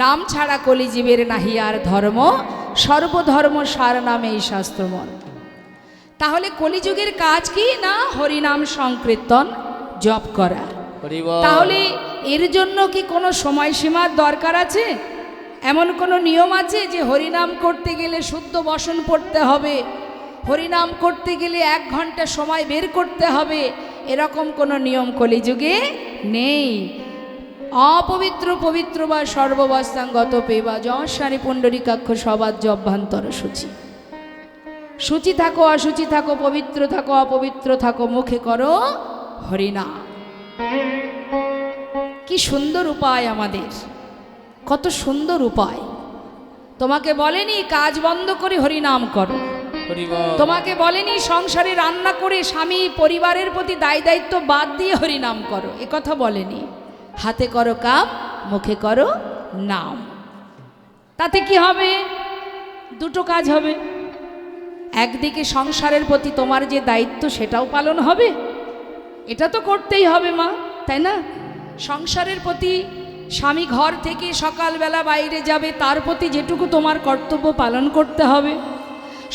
নাম ছাড়া কলিজীবের নাহি আর ধর্ম, সর্বধর্ম সার নামে এই শাস্ত্রমন। তাহলে কলিযুগের কাজ কি না? হরিনাম সংকীর্তন জপ করা। তাহলে এর জন্য কি কোনো সময়সীমার দরকার আছে? এমন কোনো নিয়ম আছে যে হরিনাম করতে গেলে শুদ্ধ বসন পড়তে হবে, হরিনাম করতে গেলে 1 ঘন্টা সময় বের করতে হবে? এরকম কোনো নিয়ম কলিযুগে নেই। অপবিত্র পবিত্র বা সর্ববস্থাঙ্গত পেবা যশারি পুণ্ডরিকাক্ষ সবাজ্য অভ্যন্তর সূচি। সূচি থাকো অসুচি থাকো, পবিত্র থাকো অপবিত্র থাকো, মুখে করো হরিনাম। কি সুন্দর উপায় আমাদের, কত সুন্দর উপায়। তোমাকে বলেনি কাজ বন্ধ করে হরিনাম করো, তোমাকে বলেনি সংসারে রান্না করে স্বামী পরিবারের প্রতি দায় দায়িত্ব বাদ দিয়ে হরিনাম করো, এ কথা বলেনি। হাতে করো কাম, মুখে করো নাম। তাতে কি হবে? দুটো কাজ হবে। একদিকে সংসারের প্রতি তোমার যে দায়িত্ব সেটাও পালন হবে, এটা তো করতেই হবে মা, তাই না? সংসারের প্রতি স্বামী ঘর থেকে সকালবেলা বাইরে যাবে, তার প্রতি যেটুকু তোমার কর্তব্য পালন করতে হবে।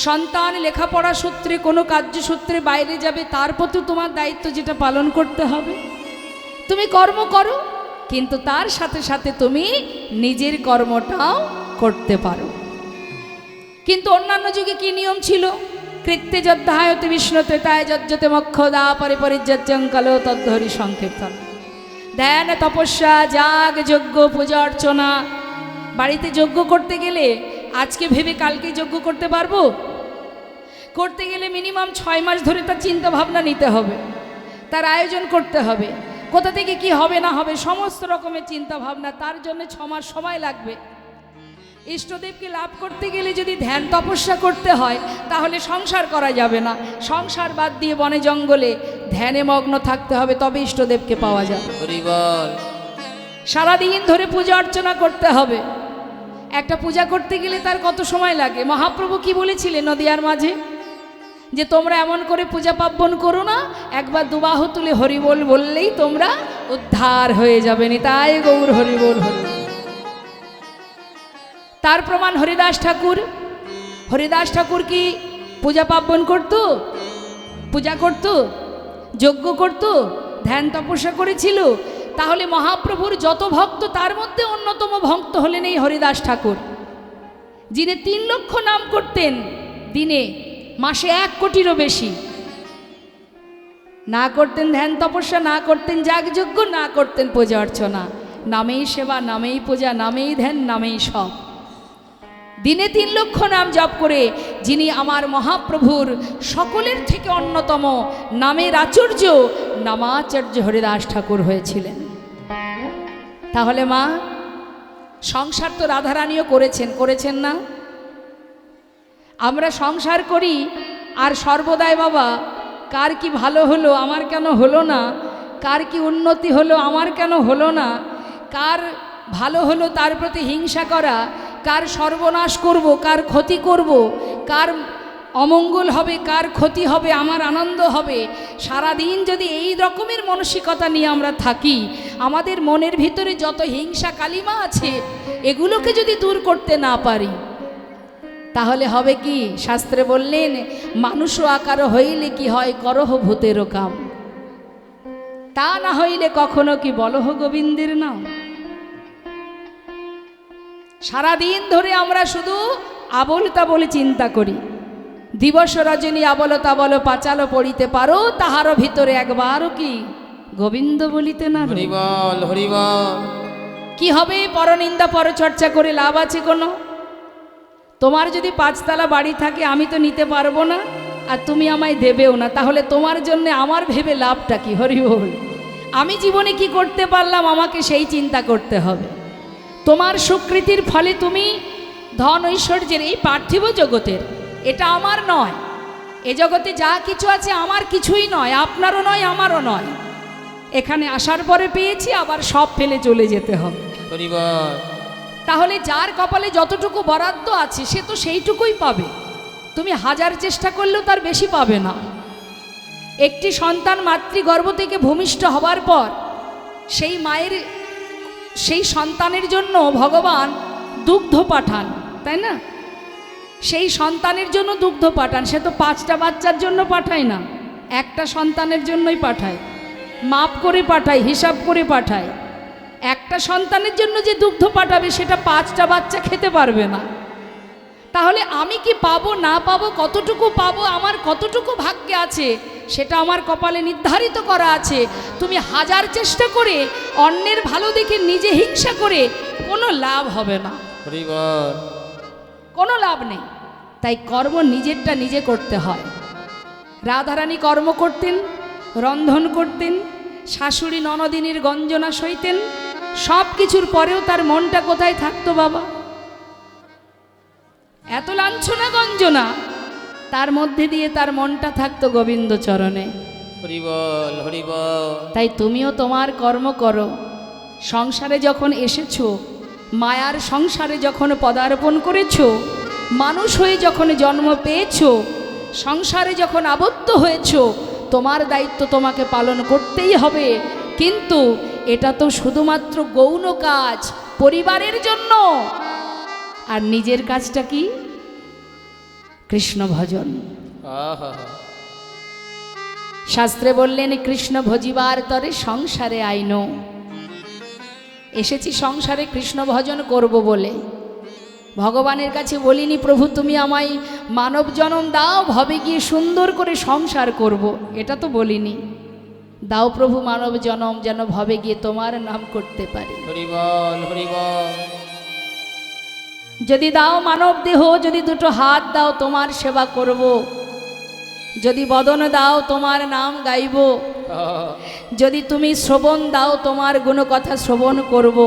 সন্তান লেখাপড়া সূত্রে কোনো কার্যসূত্রে বাইরে যাবে, তার প্রতি তোমার দায়িত্ব যেটা পালন করতে হবে। তুমি কর্ম করো, কিন্তু তার সাথে সাথে তুমি নিজের কর্মটাও করতে পারো। কিন্তু অন্যান্য যুগে কি নিয়ম ছিল? কৃত্যে যদ্ধায়তে বিষ্ণুতে তায় যজ্জতে মক্ষদা পরে পরিযজ্জঙ্কালো তদ্ধরি সংকীর্তন। ধ্যান তপস্যা যাগ যজ্ঞ পূজা অর্চনা। বাড়িতে যজ্ঞ করতে গেলে আজকে ভেবে কালকে যজ্ঞ করতে পারবো? করতে গেলে মিনিমাম 6 মাস ধরে তার চিন্তা ভাবনা নিতে হবে, তার আয়োজন করতে হবে, কোথা থেকে কি হবে না হবে সমস্ত রকমের চিন্তা ভাবনা, তার জন্য 6 মাস সময় লাগবে। ইষ্টদেবকে লাভ করতে গেলে যদি ধ্যান তপস্যা করতে হয় তাহলে সংসার করা যাবে না, সংসার বাদ দিয়ে বনে জঙ্গলে ধ্যানে মগ্ন থাকতে হবে, তবে ইষ্টদেবকে পাওয়া যাবে। সারাদিন ধরে পূজা অর্চনা করতে হবে। একটা পূজা করতে গেলে তার কত সময় লাগে? মহাপ্রভু কি বলেছিলেন নদিয়ার মাঝে? যে তোমরা এমন করে পূজা পার্বণ করো না, একবার দুবাহু তুলে হরিবোল বললেই তোমরা উদ্ধার হয়ে যাবে। তাই গৌর হরিবোল হরি। তার প্রমাণ হরিদাস ঠাকুর। হরিদাস ঠাকুর কি পূজা পার্বণ করতো? পূজা করতো, যজ্ঞ করতো, ধ্যান তপস্যা করেছিল। তাহলে মহাপ্রভুর যত ভক্ত তার মধ্যে অন্যতম ভক্ত হলেন এই হরিদাস ঠাকুর, যিনি 3 লক্ষ নাম করতেন দিনে, মাসে 1 কোটিরও বেশি। না করতেন ধ্যান তপস্যা, না করতেন যাগযজ্ঞ, না করতেন পূজা অর্চনা। নামেই সেবা, নামেই পূজা, নামেই ধ্যান, নামেই সব। দিনে 3 লক্ষ নাম জপ করে যিনি আমার মহাপ্রভুর সকলের থেকে অন্যতম নামের আচার্য, নামাচার্য হরিদাস ঠাকুর হয়েছিলেন। তাহলে মা, সংসার তো রাধারানীও করেছেন না? আমরা সংসার করি আর সর্বদাই বাবা কার কি ভালো হলো আমার কেন হলো না, কার কি উন্নতি হলো আমার কেন হলো না, কার ভালো হলো তার প্রতি হিংসা করা, কার সর্বনাশ করব, কার ক্ষতি করব, কার অমঙ্গল হবে, কার ক্ষতি হবে, আমার আনন্দ হবে। সারাদিন যদি এই রকমের মানসিকতা নিয়ে আমরা থাকি, আমাদের মনের ভিতরে যত হিংসা কালিমা আছে এগুলোকে যদি দূর করতে না পারি, তাহলে হবে কি? শাস্ত্রে বললেন মানুষও আকার হইলে কি হয়, করহ ভূতেরও কাম। তা না হইলে কখনো কি বলহ গোবিন্দের নাম। সারাদিন ধরে আমরা শুধু আবল তাবল চিন্তা করি। দিবস রজনী আবল তাবল পাঁচালো পড়িতে পারো, তাহারও ভিতরে একবারও কি গোবিন্দ বলিতে না? হরিবল হরিবল। কি হবে? পরনিন্দা পরচর্চা করে লাভ আছে কোনো? তোমার যদি 5 তলা বাড়ি থাকে আমি তো নিতে পারবো না, আর তুমি আমায় দেবেও না, তাহলে তোমার জন্য আমার ভেবে লাভটা কি? হরিবল। আমি জীবনে কি করতে পারলাম আমাকে সেই চিন্তা করতে হবে। তোমার সুকৃতির ফলে তুমি ধন ঐশ্বর্যের এই পার্থিব জগতের, এটা আমার নয়। এ জগতে যা কিছু আছে আমার কিছুই নয়, আপনারও নয়, আমারও নয়। এখানে আসার পরে পেয়েছি, আবার সব ফেলে চলে যেতে হবে। তাহলে যার কপালে যতটুকু বরাদ্দ আছে সে তো সেইটুকুই পাবে। তুমি 1000 চেষ্টা করলেও তার বেশি পাবে না। একটি সন্তান মাতৃগর্ভ থেকে ভূমিষ্ঠ হবার পর সেই মায়ের সেই সন্তানের জন্য ভগবান দুগ্ধ পাঠান, তাই না? সেই সন্তানের জন্য দুগ্ধ পাঠান। সে তো 5টা বাচ্চার জন্য পাঠায় না, একটা সন্তানের জন্যই পাঠায়, মাপ করে পাঠায়, হিসাব করে পাঠায়। একটা সন্তানের জন্য যে দুগ্ধ পাঠাবে সেটা 5টা বাচ্চা খেতে পারবে না। তাহলে আমি কি পাবো না পাবো, কতটুকু পাবো, আমার কতটুকু ভাগ্যে আছে সেটা আমার কপালে নির্ধারিত করা আছে। তুমি হাজার চেষ্টা করে অন্যের ভালো দেখে নিজে হিংসা করে কোনো লাভ হবে না, কোনো লাভ নেই। তাই কর্ম নিজেরটা নিজে করতে হয়। রাধারানী কর্ম করতেন, রন্ধন করতেন, শাশুড়ি ননদিনীর গঞ্জনা সইতেন, সব কিছুর পরেও তার মনটা কোথায় থাকতো বাবা? এত লাঞ্ছনা গঞ্জনা, তার মধ্যে দিয়ে তার মনটা থাকতো গোবিন্দ চরণে। হরি বল, হরি বল। তাই তুমিও তোমার কর্ম করো। সংসারে যখন এসেছো, মায়ার সংসারে যখন পদার্পণ করেছো, মানুষ হয়ে যখন জন্ম পেয়েছো, সংসারে যখন আবদ্ধ হয়েছো, তোমার দায়িত্ব তোমাকে পালন করতেই হবে। কিন্তু এটা তো শুধুমাত্র গৌণ কাজ, পরিবারের জন্য। আর নিজের কাজটা কি? কৃষ্ণ ভজন। শাস্ত্রে বললেন কৃষ্ণ ভজিবার তরে সংসারে আইনো। এসেছি সংসারে কৃষ্ণ ভজন করব বলে। ভগবানের কাছে বলিনি প্রভু তুমি আমায় মানব জনম দাও, ভবে গিয়ে সুন্দর করে সংসার করব, এটা তো বলিনি। দাও প্রভু মানব জনম, যেন ভবে গিয়ে তোমার নাম করতে পারি। হরি বল, হরি বল। যদি দাও মানব দেহ, যদি দুটো হাত দাও তোমার সেবা করব, যদি বদন দাও তোমার নাম গাইব, যদি তুমি শ্রবণ দাও তোমার গুণকথা শ্রবণ করব।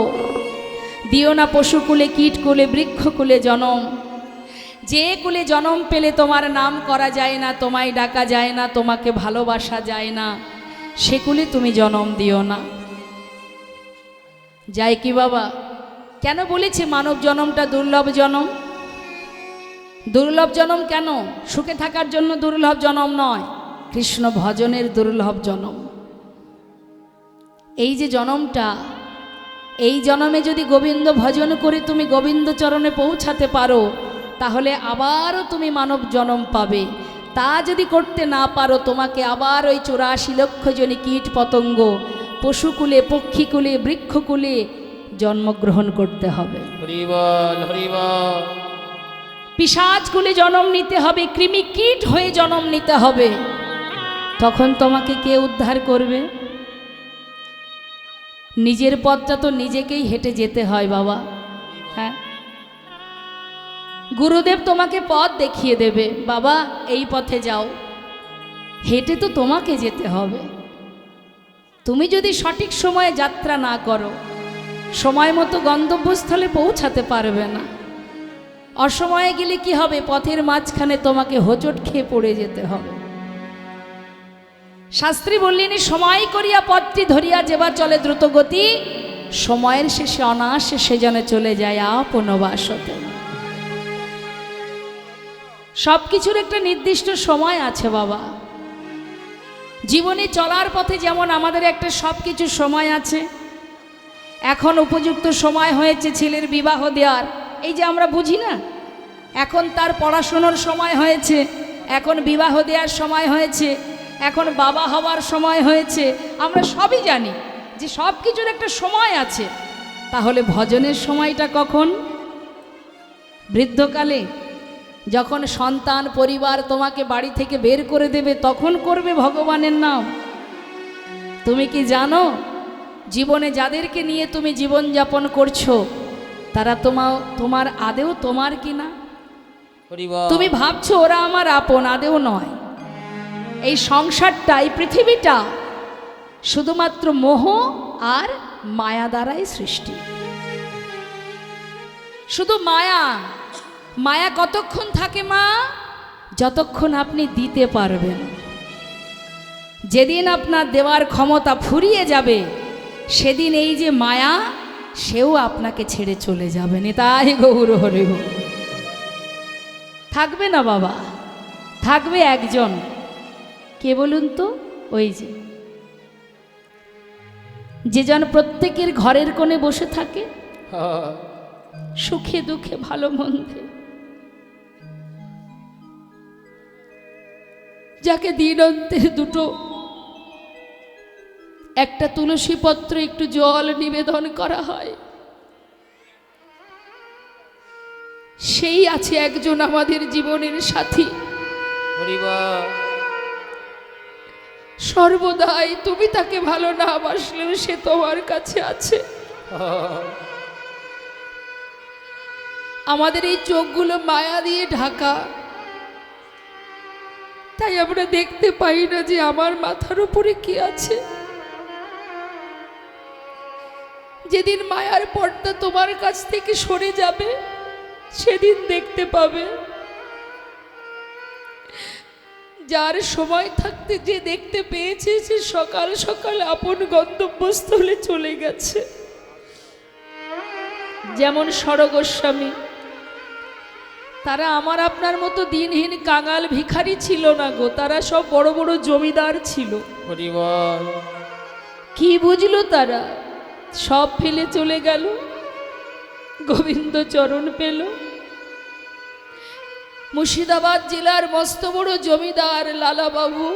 দিও না পশুকুলে, কীটকুলে, বৃক্ষকুলে জনম। যে কুলে জনম পেলে তোমার নাম করা যায় না, তোমায় ডাকা যায় না, তোমাকে ভালোবাসা যায় না, সেকুলে তুমি জনম দিও না। যায় কি বাবা? কেন বলেছে মানব জনমটা দুর্লভ জনম? দুর্লভ জনম কেন? সুখে থাকার জন্য দুর্লভ জনম নয়, কৃষ্ণ ভজনের দুর্লভ জনম। এই যে জনমটা, এই জনমে যদি গোবিন্দ ভজন করে তুমি গোবিন্দ চরণে পৌঁছাতে পারো, তাহলে আবারও তুমি মানব জনম পাবে। তা যদি করতে না পারো, তোমাকে আবার ওই 84 লক্ষ জনী কীট পতঙ্গ, পশুকুলে, পক্ষীকুলে, বৃক্ষকুলে জন্মগ্রহণ করতে হবে। হরি বল, হরি বল। পিশাচকুলে জন্ম নিতে হবে, কৃমি কীট হয়ে জন্ম নিতে হবে। তখন তোমাকে কে উদ্ধার করবে? নিজের পথটা তো নিজেকেই হেঁটে যেতে হয় বাবা। হ্যাঁ, গুরুদেব তোমাকে পথ দেখিয়ে দেবে, বাবা এই পথে যাও, হেঁটে তো তোমাকে যেতে হবে। তুমি যদি সঠিক সময়ে যাত্রা না করো, সময় মতো গন্তব্যস্থলে পৌঁছাতে পারবে না। অসময়ে গেলে কি হবে? পথের মাঝখানে তোমাকে হোঁচট খেয়ে পড়ে যেতে হবে। শাস্ত্রী বললেন সময় করিয়া পথটি ধরিয়া যেবা চলে দ্রুত গতি, সময়ের শেষে অনায়াসে সে যেন চলে যায় আপন বাসতে। সব কিছুর একটা নির্দিষ্ট সময় আছে বাবা। জীবনে চলার পথে যেমন আমাদের একটা সব কিছু সময় আছে। এখন উপযুক্ত সময় হয়েছে ছেলের বিবাহ দেওয়ার, এই যে আমরা বুঝি না, এখন তার পড়াশোনার সময় হয়েছে, এখন বিবাহ দেওয়ার সময় হয়েছে, এখন বাবা হওয়ার সময় হয়েছে। আমরা সবই জানি যে সব কিছুর একটা সময় আছে। তাহলে ভজনের সময়টা কখন? বৃদ্ধকালে, যখন সন্তান পরিবার তোমাকে বাড়ি থেকে বের করে দেবে, তখন করবে ভগবানের নাম। তুমি কি জানো জীবনে যাদেরকে নিয়ে তুমি জীবনযাপন করছো, তারা তোমার আদেও তোমার কিনা? তুমি ভাবছো ওরা আমার আপন, আদেও নয়। এই সংসারটা, এই পৃথিবীটা শুধুমাত্র মোহ আর মায়া দ্বারাই সৃষ্টি। শুধু মায়া। মায়া কতক্ষণ থাকে মা? যতক্ষণ আপনি দিতে পারবেন। যেদিন আপনার দেওয়ার ক্ষমতা ফুরিয়ে যাবে, সেদিন এই যে মায়া, সেও আপনাকে ছেড়ে চলে যাবে। তাই গৌর হরি গো। থাকবে না বাবা, থাকবে একজন। কে বলুন তো? ওই যে যে যেন প্রত্যেকের ঘরের কোণে বসে থাকে, সুখে দুঃখে ভালো মন্দে, যাকে দিন অন্তে দুটো একটা তুলসী পত্র একটু জল নিবেদন করা হয়, সেই আছে একজন আমাদের জীবনের সাথী। সর্বদাই তুমি তাকে ভালো না বাসলেও সে তোমার কাছে আছে। আমাদের এই চোখগুলো মায়া দিয়ে ঢাকা, তাই আমরা দেখতে পাই না যে আমার মাথার উপরে কি আছে। যেদিন মায়ার পর্দা তোমার কাছ থেকে সরে যাবে সেদিন দেখতে পাবে। যার সময় থাকতে যে দেখতে পেয়েছে সে সকাল সকাল আপন গন্তব্যস্থলে চলে গেছে। যেমন সরগোস্বামী, তারা আমার আপনার মতো দিনহীন কাঙাল ভিখারি ছিল না গো, তারা সব বড় বড় জমিদার ছিল। কি বুঝলো তারা? সব ফেলে চলে গেল, গোবিন্দ চরণ পেল। মুর্শিদাবাদ জেলার মস্ত বড় জমিদার লালাবাবু,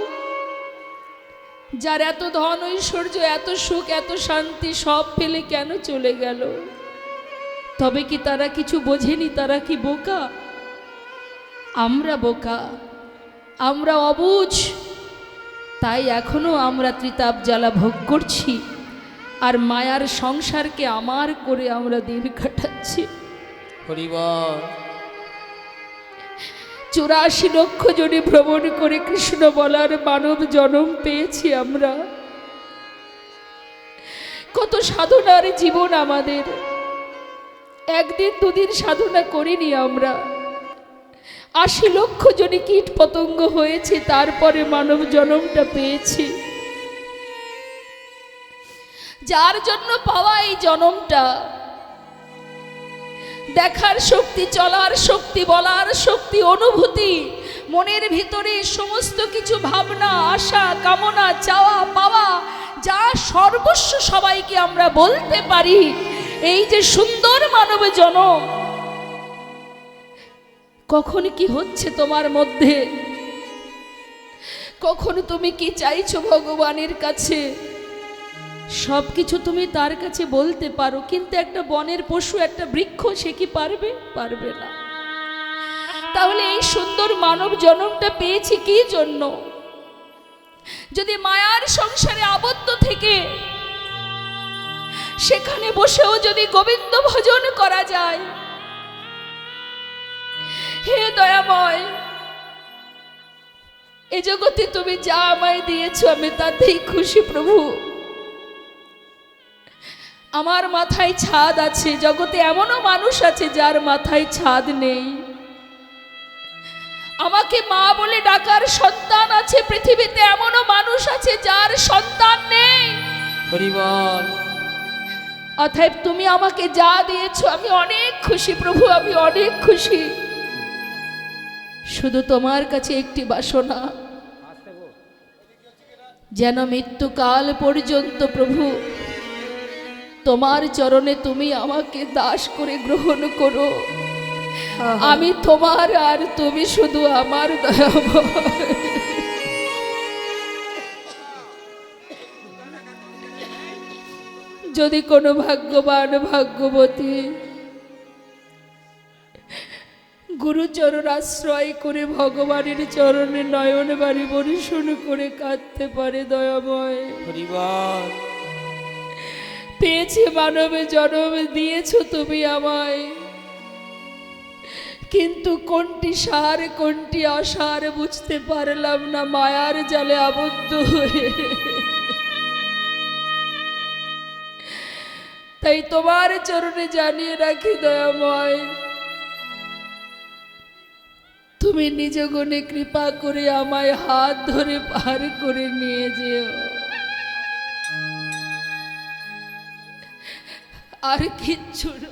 যার এত ধন ঐশ্বর্য, এত সুখ, এত শান্তি, সব ফেলে কেন চলে গেল? তবে কি তারা কিছু বোঝেনি? তারা কি বোকা? আমরা বোকা, আমরা অবুঝ, তাই এখনো আমরা ত্রিতাপ জ্বালা ভোগ করছি আর মায়ার সংসারকে আমার করে আমরা দিন কাটাচ্ছি। 84 লক্ষ জনে ভ্রমণ করে কৃষ্ণ বলার মানব জন্ম পেয়েছি আমরা। কত সাধনার জীবন আমাদের, একদিন দুদিন সাধনা করিনি আমরা। 80 লক্ষ জনে কীট পতঙ্গ হয়েছে, তারপরে মানব জন্মটা পেয়েছি। যার জন্য পাওয়া এই জন্মটা, দেখার শক্তি, চলার শক্তি, বলার শক্তি, অনুভূতি, মনের ভিতরে সমস্ত কিছু ভাবনা, আশা, কামনা, চাওয়া পাওয়া, যা সর্বস্ব সবাইকে আমরা বলতে পারি। এই যে সুন্দর মানব জন্ম, কখন কি হচ্ছে তোমার মধ্যে, কখন তুমি কি চাইছো ভগবানের কাছে, সব কিছু তুমি তার কাছে বলতে পারো। কিন্তু একটা বনের পশু, একটা বৃক্ষ, সে কি পারবে? পারবে না। তাহলে এই সুন্দর মানব জন্মটা পেয়েছি কি জন্য? যদি মায়ার সংসারে আবদ্ধ থেকে সেখানে বসেও যদি গোবিন্দ ভজন করা যায়, হে দয়াময়, এ জগতে তুমি যা আমায় দিয়েছো আমি তাতেই খুশি প্রভু। আমার মাথায় ছাদ আছে, জগতে এমনও মানুষ আছে যার মাথায় ছাদ নেই। আমাকে মা বলে ডাকার সন্তান আছে, পৃথিবীতে এমনও মানুষ আছে যার সন্তান নেই। অতএব তুমি আমাকে যা দিয়েছো আমি অনেক খুশি প্রভু, আমি অনেক খুশি। শুধু তোমার কাছে একটি বাসনা, যেন মৃত্যুকাল পর্যন্ত প্রভু তোমার চরণে তুমি আমাকে দাস করে গ্রহণ করো। আমি তোমার আর তুমি শুধু আমার দয়াময়। যদি কোনো ভাগ্যবান ভাগ্যবতী গুরুচরণ আশ্রয় করে ভগবানের চরণে নয়ন বাড়ি বরিশন করে কাঁদতে পারে, দয়াময় পেয়েছে মানবে জন্ম দিয়েছো তুমি আমায়, কিন্তু কোনটি সার কোনটি অসার বুঝতে পারলাম না, মায়ার জালে আবদ্ধ হয়ে। তাই তোমার চরণে জানিয়ে রাখি দয়াময়, তুমি নিজ গুণে কৃপা করে আমায় হাত ধরে পার করে নিয়ে যেও। আর কিচ্ছু না।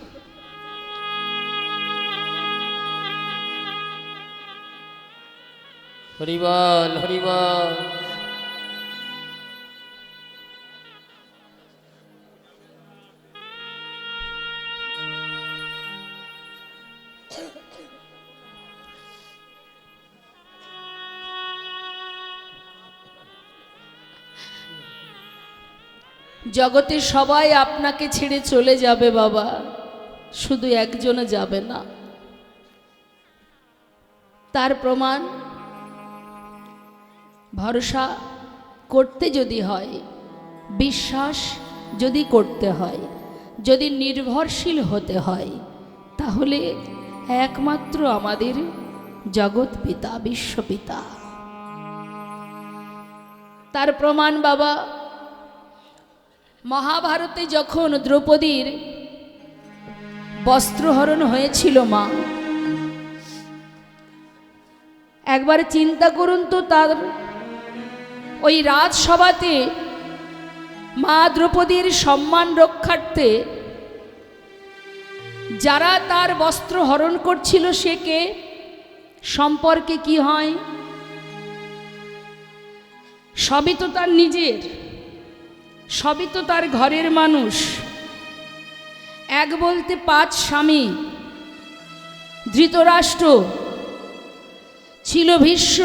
হরিবল হরিবল। জগতে সবাই আপনাকে ছেড়ে চলে যাবে বাবা, শুধু একজনও যাবে না। তার প্রমাণ ভরসা করতে যদি হয়, বিশ্বাস যদি করতে হয়, যদি নির্ভরশীল হতে হয়, তাহলে একমাত্র আমাদের জগৎ পিতা বিশ্বপিতা। তার প্রমাণ বাবা, মহাভারতে যখন দ্রৌপদীর বস্ত্রহরণ হয়েছিল মা, একবার চিন্তা করুন তো, তার ওই রাজসভাতে মা দ্রৌপদীর সম্মান রক্ষার্থে যারা তার বস্ত্র হরণ করছিল সে কে, সম্পর্কে কি হয়? সবই তো তার নিজের, সবই তো তার ঘরের মানুষ। এক বলতে 5 স্বামী, ধৃতরাষ্ট্র ছিল, ভীষ্ম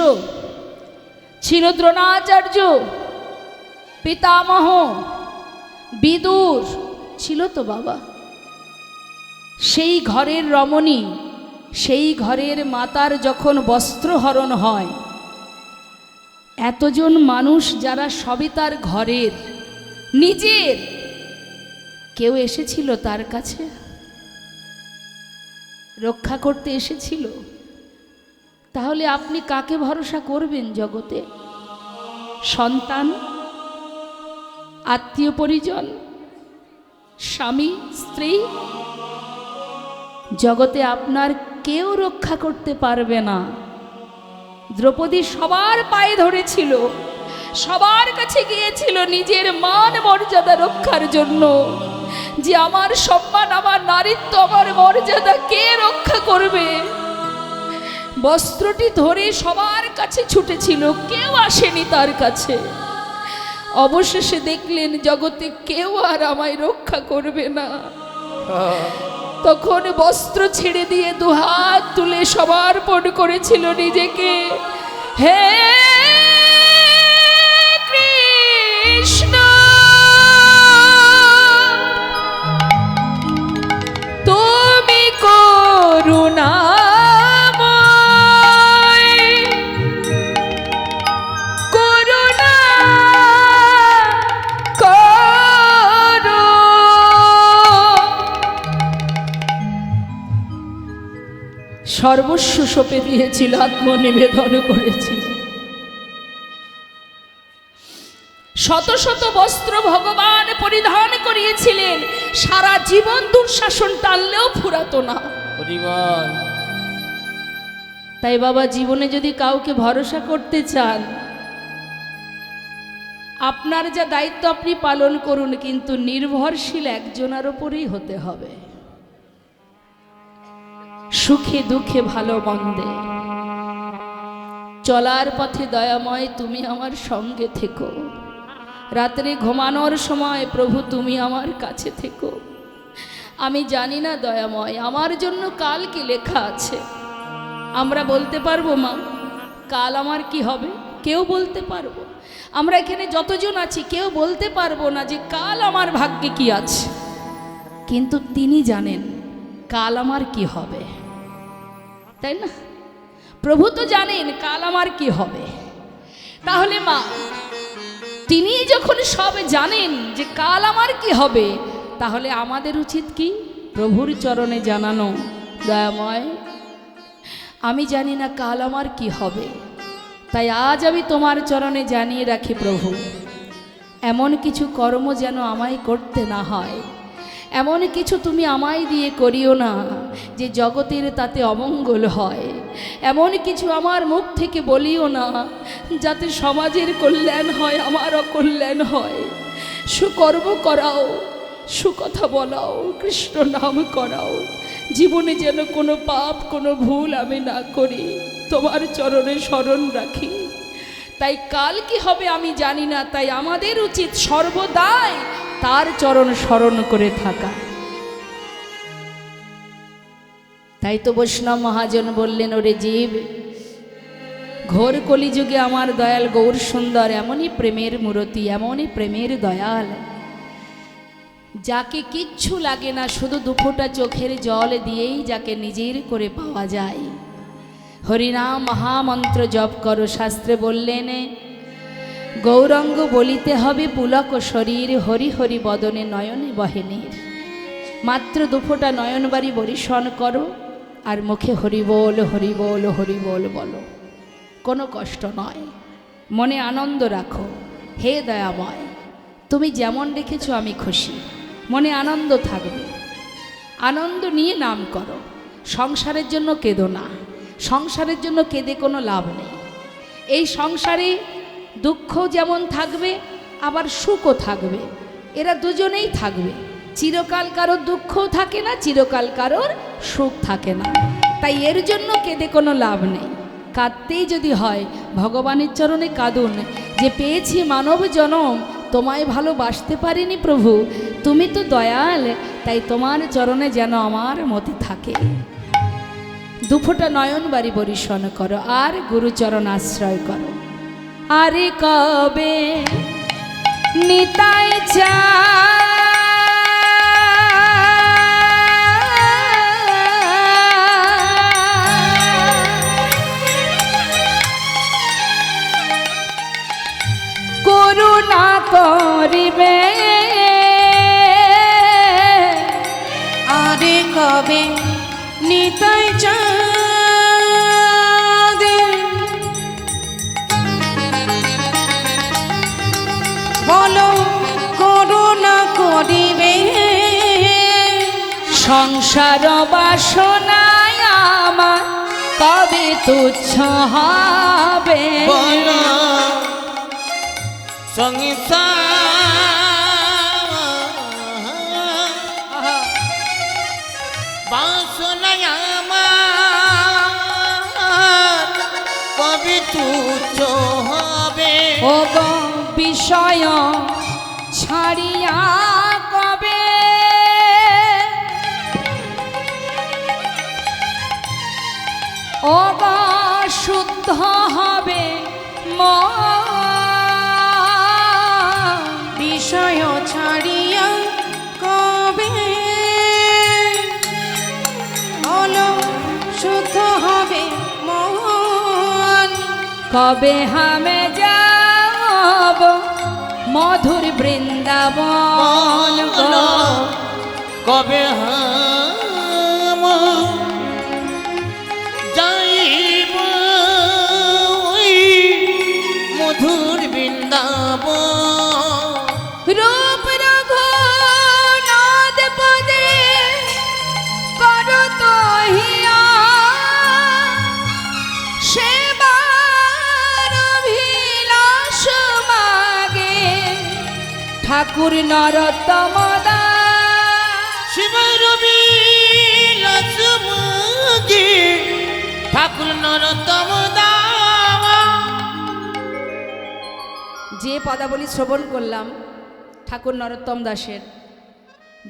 ছিল, দ্রোণাচার্য, পিতামহ, বিদুর ছিল তো বাবা। সেই ঘরের রমণী, সেই ঘরের মাতার যখন বস্ত্রহরণ হয়, এতজন মানুষ যারা সবই তার ঘরের নিজের, কেউ এসেছিল তার কাছে রক্ষা করতে এসেছিল? তাহলে আপনি কাকে ভরসা করবেন জগতে? সন্তান, আত্মীয় পরিজন, স্বামী, স্ত্রী? জগতে আপনার কেউ রক্ষা করতে পারবে না। দ্রৌপদী সবার পায়ে ধরেছিল, সবার কাছে গিয়েছিল নিজের মান মর্যাদা রক্ষার জন্য, যে আমার সম্মান, আমার নারীত্ব, আমার মর্যাদা কে রক্ষা করবে? বস্ত্রটি ধরে সবার কাছে ছুটেছিল, কেউ আসেনি তার কাছে। অবশেষে দেখলেন জগতে কেউ আর আমায় রক্ষা করবে না। তখন বস্ত্র ছেড়ে দিয়ে দুহাত তুলে সমর্পণ করেছিল নিজেকে। হে কৃষ্ণ, তুমি করুণা সর্বস্ব সঁপে দিয়েছিল, আত্মনিবেদন করেছিল। শত শত বস্ত্র ভগবান পরিধান করিয়েছিলেন, সারা জীবন দুঃশাসন টানলেও ফুরাতো না। তাই বাবা, জীবনে যদি কাউকে ভরসা করতে চান, আপনার যা দায়িত্ব আপনি পালন করুন, কিন্তু নির্ভরশীল একজনের ওপরেই হতে হবে। সুখে দুঃখে ভালো মন্দে চলার পথে দয়াময় তুমি আমার সঙ্গে থেকো। রাত্রে ঘুমানোর সময় প্রভু তুমি আমার কাছে থেকো। আমি জানি না দয়াময় আমার জন্য কাল কি লেখা আছে। আমরা বলতে পারবো মা কাল আমার কি হবে? কেউ বলতে পারবো? আমরা এখানে যতজন আছি কেউ বলতে পারবো না যে কাল আমার ভাগ্যে কি আছে, কিন্তু তিনি জানেন কাল আমার কি হবে, তাই না? প্রভু তো জানেন কাল আমার কি হবে। তাহলে মা তিনি যখন সব জানেন যে কাল আমার কি হবে, তাহলে আমাদের উচিত কি? প্রভুর চরণে জানানো, দয়াময় আমি জানি না কাল আমার কি হবে, তাই আজ আমি তোমার চরণে জানিয়ে রাখি প্রভু, এমন কিছু কর্ম যেন আমায় করতে না হয়, এমন কিছু তুমি আমায় দিয়ে করিও না যে জগতের তাতে অমঙ্গল হয়, এমন কিছু আমার মুখ থেকে বলিও না যাতে সমাজের কল্যাণ হয়, আমার অকল্যাণ হয়। সুকর্ম করাও, সুকথা বলাও, কৃষ্ণ নাম করাও, জীবনে যেন কোনো পাপ কোনো ভুল আমি না করি, তোমার চরণে স্মরণ রাখি। তাই কাল কি হবে আমি জানি না, তাই আমাদের উচিত সর্বদাই তার চরণ স্মরণ করে থাকা। তাই তো বৈষ্ণব মহাজন বললেন, ওরে জীব, ঘোর কলিযুগে আমার দয়াল গৌর সুন্দর এমনই প্রেমের মূরতি, এমনই প্রেমের দয়াল, যাকে কিচ্ছু লাগে না, শুধু দুফোঁটা চোখের জল দিয়েই যাকে নিজের করে পাওয়া যায়। হরিনাম মহামন্ত্র জপ করো। শাস্ত্রে বললেন, গৌরঙ্গ বলিতে হবে পুলক শরীর, হরি হরি বদনে নয়নে বহেনীর। মাত্র দুফোঁটা নয়নবাড়ি বরিশন করো আর মুখে হরি বল হরি বল হরি বল বলো। কোনো কষ্ট নয়, মনে আনন্দ রাখো। হে দয়াময়, তুমি যেমন রেখেছো আমি খুশি, মনে আনন্দ থাকবে, আনন্দ নিয়ে নাম করো। সংসারের জন্য কেঁদো না, সংসারের জন্য কেঁদে কোনো লাভ নেই। এই সংসারে দুঃখ যেমন থাকবে আবার সুখও থাকবে, এরা দুজনেই থাকবে। চিরকাল কারোর দুঃখও থাকে না, চিরকাল কারোর সুখ থাকে না। তাই এর জন্য কেঁদে কোনো লাভ নেই। কাঁদতেই যদি হয় ভগবানের চরণে কাঁদুন, যে পেয়েছি মানব জনম, তোমায় ভালোবাসতে পারিনি প্রভু, তুমি তো দয়াল, তাই তোমার চরণে যেন আমার মতি থাকে। দুফোঁটা নয়ন বাড়ি বরিশন করো আর গুরুচরণ আশ্রয় করো। আরে কবে নিতাই চা করুণা করিবে, আরে কবে নিতাই চাঁদে বলো করুণা করিবে, সংসার বাসনায় আমার কবে তুচ্ছ হবে। বাসনায় আমার কবে তুচ্ছ হবে। ও গো বিষয় ছাড়িয়া কবে ও গো শুদ্ধ হবে মন। বিষয় ছাড়িয়া কবে হলো শুদ্ধ হবে মন। কবে হামে যাব মধুর বৃন্দাবন গো, কবে হাম যাইব মধুর বৃন্দাবন। রূপ রঘুনাথ পদে করো তহিয়া সেবার অভিলাষ মাগে। ঠাকুর নরোত্তম দাস শিবের বিলাস মাগে, ঠাকুর নরোত্তম দাস। যে পদাবলী শ্রবণ করলাম ঠাকুর নরোত্তম দাসের,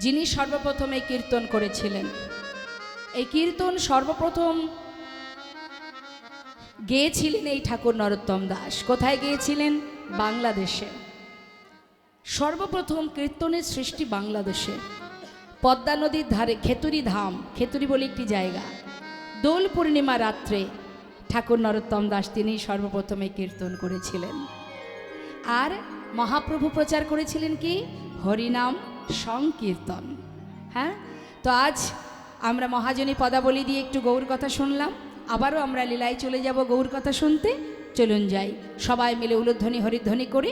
যিনি সর্বপ্রথম এই কীর্তন করেছিলেন। এই কীর্তন সর্বপ্রথম গেয়েছিলেন এই ঠাকুর নরোত্তম দাস। কোথায় গিয়েছিলেন? বাংলাদেশে। সর্বপ্রথম কীর্তনের সৃষ্টি বাংলাদেশে, পদ্মা নদীর ধারে খেতুরি ধাম, খেতুরি বলে একটি জায়গা। দোল পূর্ণিমা রাত্রে ঠাকুর নরোত্তম দাস তিনি সর্বপ্রথম এই কীর্তন করেছিলেন। আর মহাপ্রভু প্রচার করেছিলেন কি? হরিনাম সংকীর্তন। হ্যাঁ, তো আজ আমরা মহাজনী পদাবলী দিয়ে একটু গৌর কথা শুনলাম, আবারও আমরা লীলায় চলে যাব গৌর কথা শুনতে। চলুন যাই, সবাই মিলে উলুধ্বনি হরিধ্বনি করে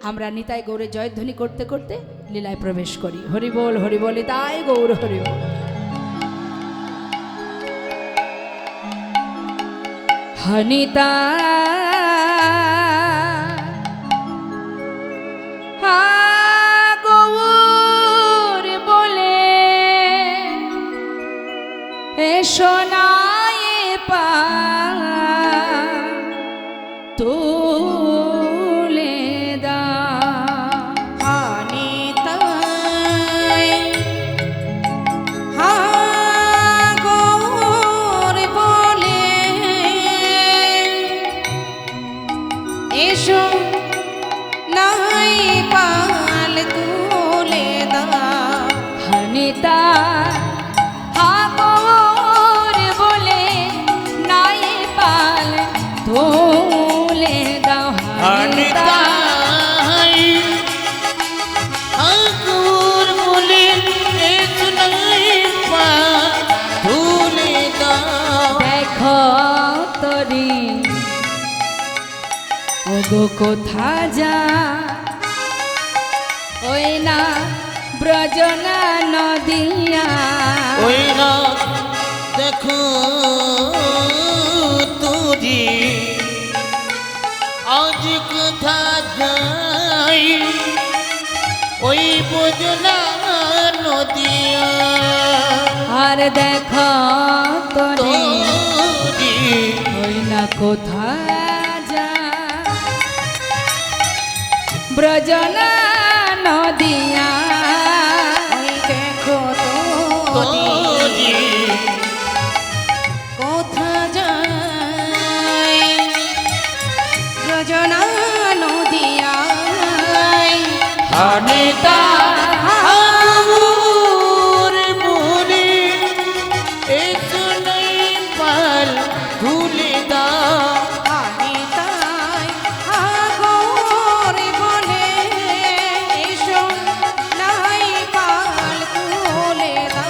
আমরা নিতাই গৌরে জয়ধ্বনি করতে করতে লীলায় প্রবেশ করি। হরি বল হরি বলে তাই গৌর হরি বল। হনিতা গৌর বলে শোনায় পা তুলে দা। হানিতায় হা গৌর গো কোথা যা ওই না ব্রজনা নদিয়া ওই না দেখো তুজি আজ কোথা যাই ওই বুঝনা নদিয়া আর দেখো তোরে তুজি ওই না কোথা যা ব্রজনা নদিয়া দেখো তুজি কোথা যায় ব্রজনা নদিয়া হানিতা আগুর মুরে এসো নাই পাল ধুলে দা আনিতাই আগর বলে এসো নাই পাল তুলে দা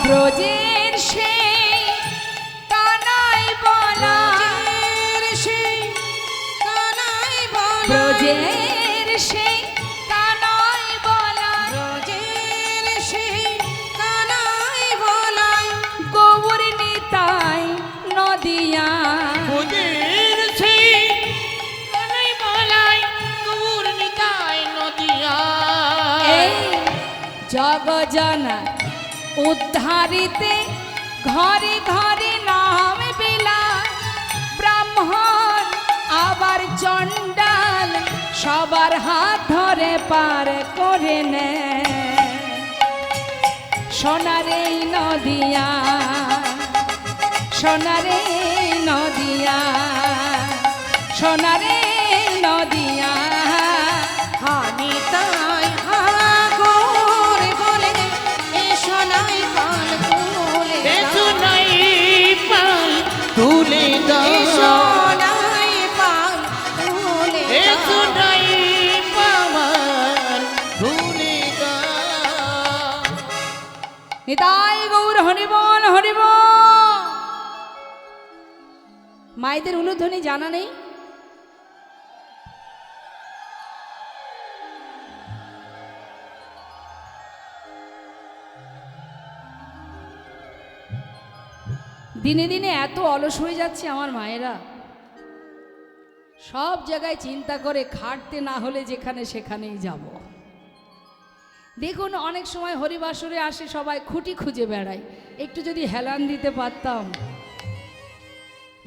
ব্রজের সেই কানাই বলা সেই কানাই বলা ব্রজের সেই কানাই বলা ব্রজের সেই কানাই বলা গৌর নিতাই নদিয়া বুঝের সেই কানাই বলাই গৌর নিতাই নদিয়া এই জগজনা উদ্ধারিতে ঘরে ঘরে নাম বিলা ব্রাহ্মণ আবার চণ্ডাল সবার হাত ধরে পার করে নেয় সোনারে নদিয়া সোনারে নদিয়া সোনারে নদিয়া হানিতাই আগর বলে এসো নাই পাল তুলে এসো নাই পাল তুলে দা এসো নাই পাল তুলে এসো নাই পাল তুলে দা নিতাই গৌর হরিবল হরিবল। মায়েদের উলুধ্বনি জানা নেই? দিনে দিনে এত অলস হয়ে যাচ্ছে আমার মায়েরা, সব জায়গায় চিন্তা করে খাটতে না হলে যেখানে সেখানেই যাব। দেখুন অনেক সময় হরিবাসরে আসে সবাই খুঁটি খুঁজে বেড়ায়, একটু যদি হেলান দিতে পারতাম,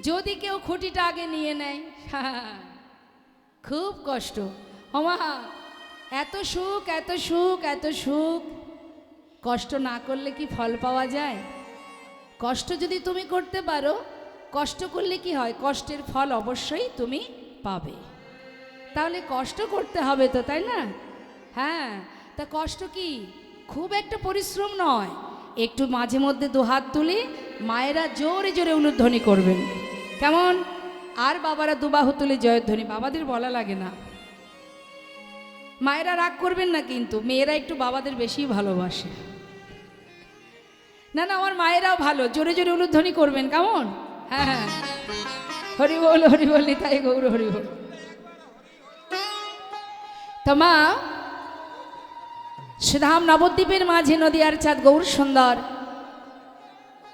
যদি কেউ খুঁটিটা আগে নিয়ে নেয়, খুব কষ্ট। ওমা এত সুখ এত সুখ এত সুখ, কষ্ট না করলে কি ফল পাওয়া যায়? কষ্ট যদি তুমি করতে পারো, কষ্ট করলে কি হয়, কষ্টের ফল অবশ্যই তুমি পাবে। তাহলে কষ্ট করতে হবে তো, তাই না? হ্যাঁ, তা কষ্ট কি খুব একটা পরিশ্রম নয়, একটু মাঝে মধ্যে দুহাত তুলে মায়েরা জোরে জোরে উলুধ্বনি করবেন, কেমন? আর বাবারা দুবাহু তুলে জয়ধ্বনি, বাবাদের বলা লাগে না। মায়েরা রাগ করবেন না, কিন্তু মেয়েরা একটু বাবাদের বেশি ভালোবাসে। না না, আমার মায়েরাও ভালো, জোরে জোরে উলুধ্বনি করবেন, কেমন? হ্যাঁ হ্যাঁ, হরি বল নিতাই গৌর হরি বল। তো মা, সুধাম নবদ্বীপের মাঝে নদিয়ার চাঁদ গৌর সুন্দর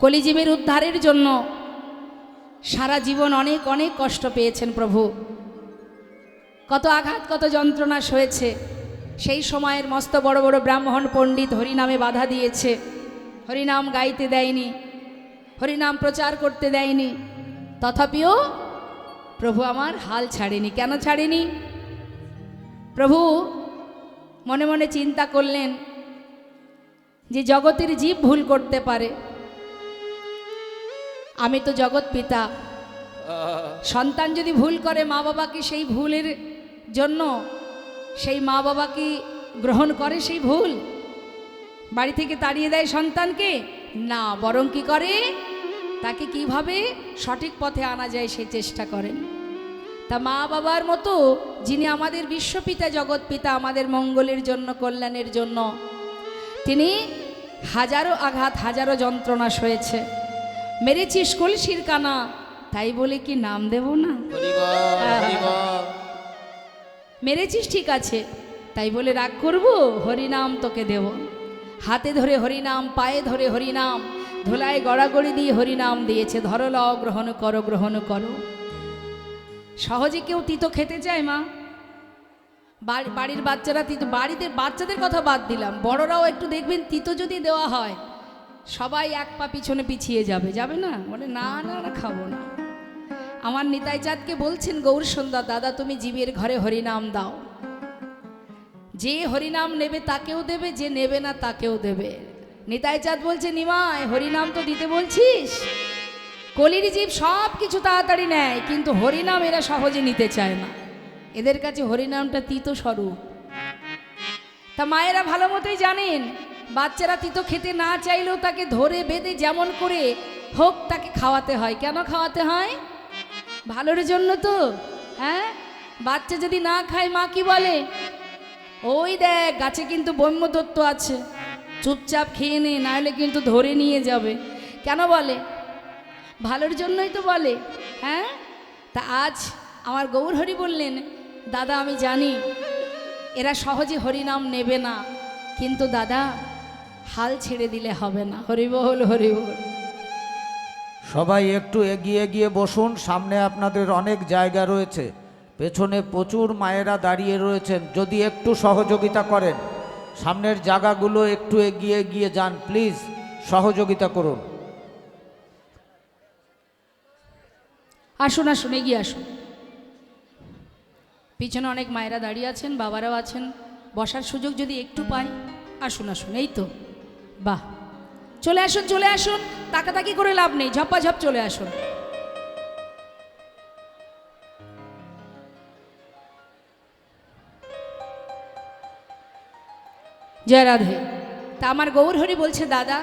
কলিজীবের উদ্ধারের জন্য সারা জীবন অনেক অনেক কষ্ট পেয়েছেন প্রভু, কত আঘাত কত যন্ত্রণা সয়েছে। সেই সময়ের মস্ত বড় বড় ব্রাহ্মণ পণ্ডিত হরিনামে বাধা দিয়েছে, হরিনাম গাইতে দেয়নি, হরিনাম প্রচার করতে দেয়নি, তথাপিও প্রভু আমার হাল ছাড়েনি। কেন ছাড়েনি? প্রভু মনে মনে চিন্তা করলেন যে জগতের জীব ভুল করতে পারে, আমি তো জগৎ পিতা, সন্তান যদি ভুল করে মা বাবা কি সেই ভুলের জন্য সেই মা বাবা কি গ্রহণ করে সেই ভুল? বাড়ি থেকে তাড়িয়ে দেয় সন্তানকে? না, বরং কি করে, তাকে কিভাবে সঠিক পথে আনা যায় সেই চেষ্টা করেন। তা মা বাবার মতো যিনি আমাদের বিশ্বপিতা জগৎ পিতা, আমাদের মঙ্গলের জন্য কল্যাণের জন্য তিনি হাজারো আঘাত হাজারো যন্ত্রণা সয়েছে, মেরেছিস কলসির কানা, তাই বলে কি নাম দেব না? মেরেছিস ঠিক আছে, তাই বলে রাগ করব? হরিনাম তোকে দেব। হাতে ধরে হরিনাম, পায়ে ধরে হরিনাম, ধুলায় গড়াগড়ি দিয়ে হরিনাম দিয়েছে। ধরো লও, গ্রহণ করো, গ্রহণ করো। সহজে কেউ তিতো খেতে চায় মা? বাড়ির বাচ্চারা তিতো, বাড়িতে বাচ্চাদের কথা বাদ দিলাম, বড়রাও একটু দেখবেন তিতো যদি দেওয়া হয় সবাই এক পা পিছনে পিছিয়ে যাবে, যাবে না? বলে না না না, খাবো না। আমার নিতাই চাঁদকে বলছেন গৌর সন্ধ্যা, দাদা তুমি জীবের ঘরে হরিনাম দাও। যে হরিনাম নেবে তাকেও দেবে, যে নেবে না তাকেও দেবে। নিতাই চাঁদ বলছে, নিমাই হরিনাম তো দিতে বলছিস। কলির জীব সব কিছু তাড়াতাড়ি নেয়, কিন্তু হরিনাম এরা সহজে নিতে চায় না। এদের কাছে হরিনামটা তিতো স্বরূপ। তা মায়েরা ভালো মতোই জানেন, বাচ্চারা তিতো খেতে না চাইলেও তাকে ধরে বেঁধে যেমন করে হোক তাকে খাওয়াতে হয়। কেন খাওয়াতে হয়? ভালোর জন্য তো। হ্যাঁ, বাচ্চা যদি না খায় মা কি বলে? ওই দেখ গাছে কিন্তু ব্রহ্মদত্ত আছে, চুপচাপ খেয়ে নে, নাহলে কিন্তু ধরে নিয়ে যাবে। কেন বলে? ভালোর জন্যই তো বলে। হ্যাঁ, তা আজ আমার গৌরহরি বললেন, দাদা আমি জানি এরা সহজে হরিনাম নেবে না, কিন্তু দাদা হাল ছেড়ে দিলে হবে না। হরিবল হরিবল। সবাই একটু এগিয়ে গিয়ে বসুন, সামনে আপনাদের অনেক জায়গা রয়েছে, পেছনে প্রচুর মায়েরা দাঁড়িয়ে রয়েছেন। যদি একটু সহযোগিতা করেন, সামনের জায়গাগুলো একটু এগিয়ে গিয়ে যান প্লিজ, সহযোগিতা করুন। আসুন আসুন, এগিয়ে আসুন। পিছনে অনেক মায়েরা দাঁড়িয়ে আছেন, বাবারাও আছেন, বসার সুযোগ যদি একটু পাই। আসুন আসুন, এই তো, বাহ, চলে আসুন চলে আসুন, তাকাতাকি করে লাভ নেই, ঝপ্পাঝপ চলে আসুন। জয় রাধে। তা আমার গৌরহরি বলছে, দাদা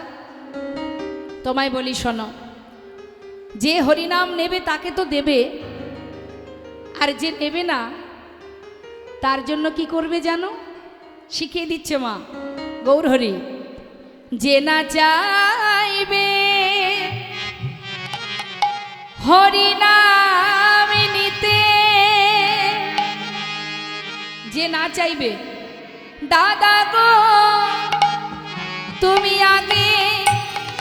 তোমায় বলি শোনো, যে হরিনাম নেবে তাকে তো দেবে, আর যে নেবে না তার জন্য কি করবে জানো? শিখিয়ে দিচ্ছে মা গৌরহরি। যে না চাইবে হরিনাম নিতে, যে না চাইবে, দাদা গো তুমি আগে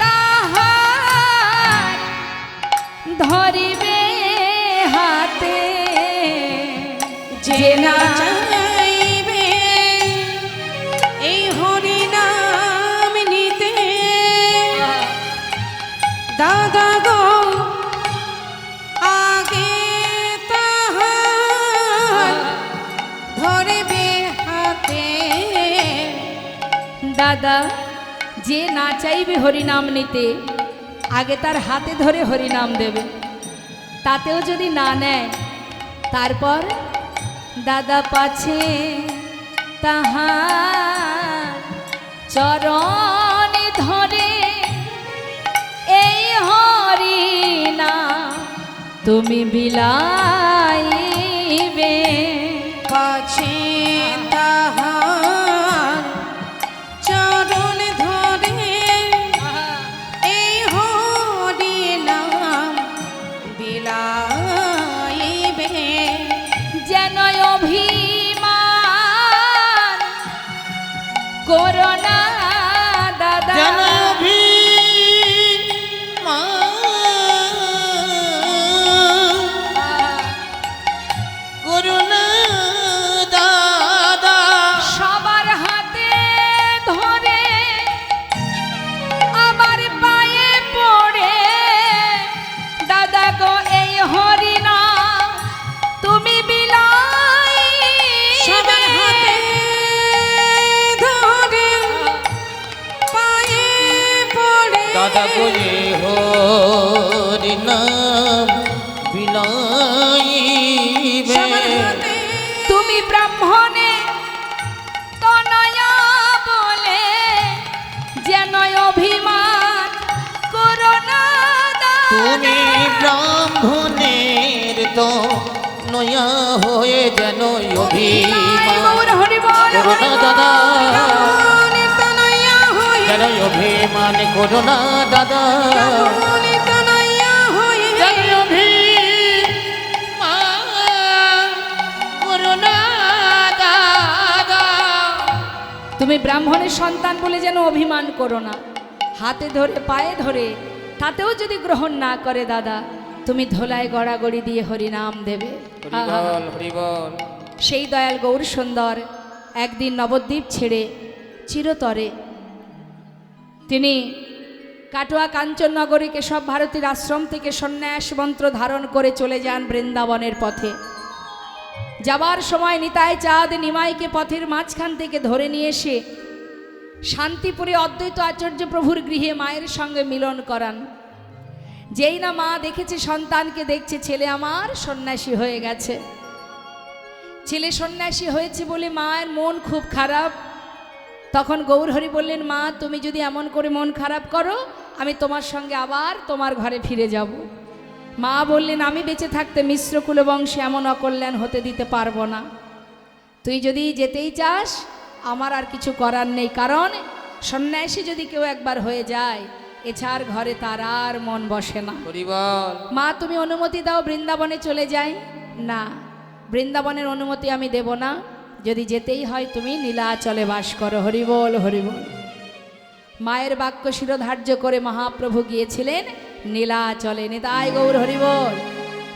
তাহার ধরিবে হাতে। যে না চাইবে এই হরিনাম নিতে, দাদা গো আগে তাহার ধরবে হাতে। দাদা যে না চাইবে হরিনাম নিতে, আগে তার হাতে ধরে হরিনাম দেবে। তাতেও যদি না নেয়, তারপর দাদা পাছে তাহার চরণ ধরে এই হরিনাম তুমি বিলাইবে। পাছে তাহার চরণ ধরে এই হরিনাম বিলাইবে। যেন অভিমান করোনা দাদা, যেন করুণা দাদা, সবার হাতে ধরে আমার পায়ে পড়ে, দাদা গো এই হরিনাম তুমি বিলাই। সবার হাতে ধরে পায়ে পড়ে, দাদা বলে হরিনাম বিলাইবে। তুমি ব্রাহ্মণে তনয়া বলে যেন অভিমান করোনা দাদা। তুমি ব্রাহ্মণের তো নয়া হয়ে যেন অভিমান করোনা দাদা, যেন অভিমান করোনা দাদা, যেন অভিমান করোনা তুমি ব্রাহ্মণের সন্তান বলে যেন অভিমান করো না, হাতে ধরে পায়ে ধরে তাতেও যদি গ্রহণ না করে দাদা, তুমি ধোলায় গড়াগড়ি দিয়ে হরিনাম দেবে। সেই দয়াল গৌর সুন্দর একদিন নবদ্বীপ ছেড়ে চিরতরে তিনি কাটোয়া কাঞ্চননগরী কেশব ভারতীর আশ্রম থেকে সন্ন্যাস মন্ত্র ধারণ করে চলে যান বৃন্দাবনের পথে। যাবার সময় নিতাই চাঁদ নিমাইকে পথের মাঝখান থেকে ধরে নিয়ে এসে শান্তিপুরে অদ্বৈত আচার্য প্রভুর গৃহে মায়ের সঙ্গে মিলন করান। যেই না মা দেখেছে সন্তানকে, দেখছে ছেলে আমার সন্ন্যাসী হয়ে গেছে। ছেলে সন্ন্যাসী হয়েছে বলে মায়ের মন খুব খারাপ। তখন গৌরহরি বললেন, মা তুমি যদি এমন করে মন খারাপ করো, আমি তোমার সঙ্গে আবার তোমার ঘরে ফিরে যাব। মা বললেন, আমি বেঁচে থাকতে মিশ্র কুলবংশে এমন অকল্যাণ হতে দিতে পারবো না। তুই যদি যেতেই চাস আমার আর কিছু করার নেই, কারণ সন্ন্যাসী যদি কেউ একবার হয়ে যায় এছাড় ঘরে তার আর মন বসে না। মা তুমি অনুমতি দাও বৃন্দাবনে চলে যাই। না, বৃন্দাবনের অনুমতি আমি দেব না, যদি যেতেই হয় তুমি নীলাচলে বাস করো। হরিবোল হরিবোল। মায়ের বাক্য শিরোধার্য করে মহাপ্রভু গিয়েছিলেন নীলাচলে। নিতাই গৌর হরিবোল।